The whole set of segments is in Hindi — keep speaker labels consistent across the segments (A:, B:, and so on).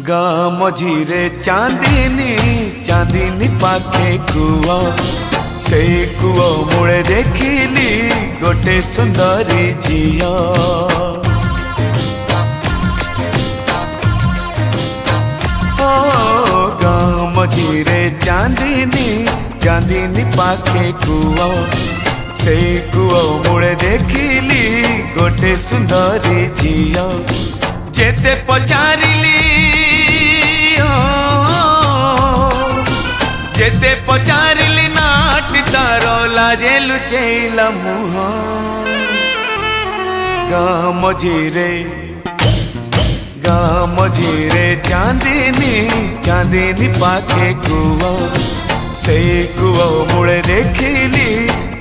A: गाँ मझीरे चांदनी चांदनी पाखे कुआ से कुआ मूले देखिली गोटे सुंदरी झिया गाँ मझीरे चांदनी चांदनी पाखे कुआ से कुआ मूले देखिली गोटे सुंदरी झिया जेते पचारिली जेते पचारिली नाटी तार लाजे लुचेला मुह गाँ मझीरे चांदनी चांदनी पाखे कुआ से कुआ मूले देखिली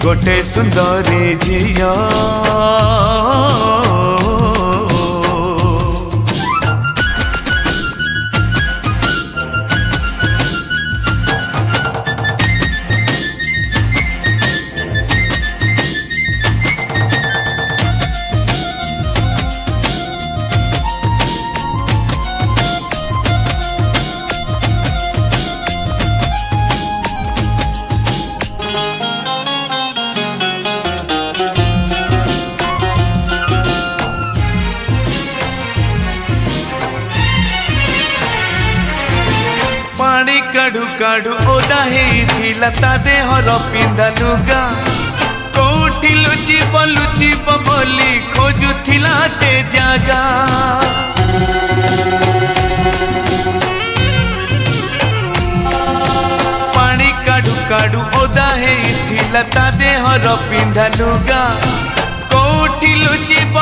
A: गोटे सुंदरी झिया पानी काढ़ू काढ़ू ओदा हेइथिला ता देहर पिंधा लुगा कोठी लुचिब बोली खोजुथिला से जागा पानी काढ़ू काढ़ू ओदा हेइथिला ता देहर पिंधा लुगा कोठी लुचिब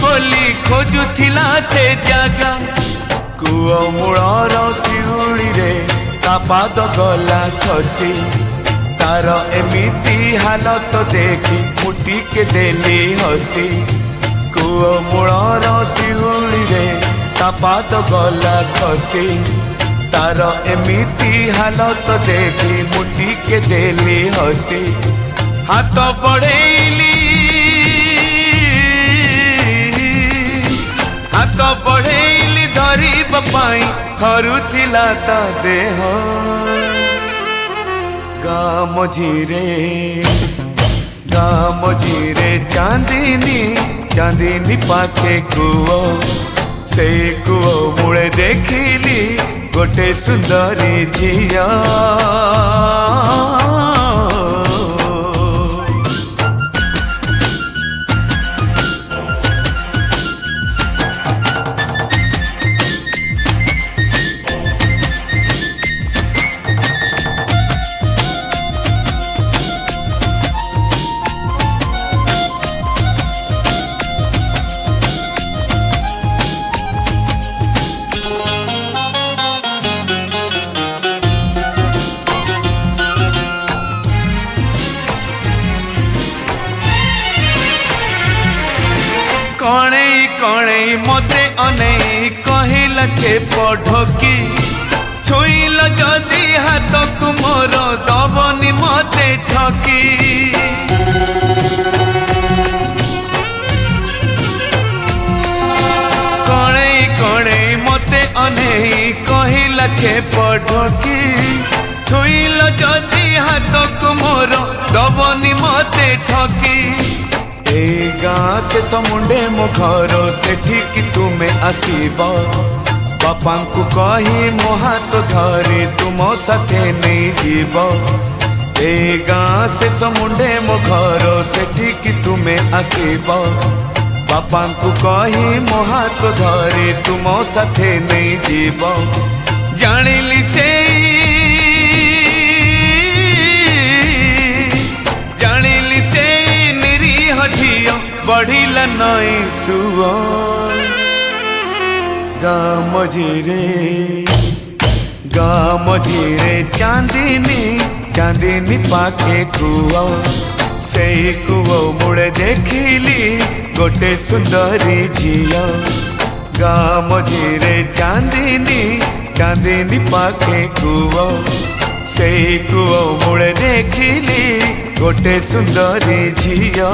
A: बोली खोजुथिला से जागा कुआ मूलर शिउली रे ता पाद गला खसी तार एमिति हालत देखी मुटी के देली हसी कुआ मूलर शिउली रे ता पाद गला खसी तार एमिति हालत देखी मुटी के देली हसी हाथ बढ़ेली हाथ बढ़ेली धरिब पाई थरुथिला ता देह गाँ मझीरे चांदनी चांदनी पाखे कुआ से कुआ मूले देखिली गोटे सुंदरी झिया कणई कणई मते अनेई कहिला छे पढ़की छुईल जदि हाथ को मोर दबनी मते ठकी कणई कणई मते अनेई कहिला छे पढ़की छुईल जदि हाथ को मोर दबनी मते ठकी गाँ से समुंडे मो घर सेठिकी तुमे आसीब बापा को कही मो हाथ धरी तुम साथे नहीं जीव ए गाँ से समुंडे मो घर सेठिकी तुमे आसीब बापा को कही मो हाथ धरी तुम साथे नहीं जीव जानिली से निरीह झियो बढ़िला नई सुव गाँ मझिरे चांदिनी पाखे कुआ से कुआ मुड़े देखिली गोटे सुंदरी झियो गाँ मझिरे चांदिनी पाखे कुआ से कुआ मुड़े देखिली गोटे सुंदरी झियो।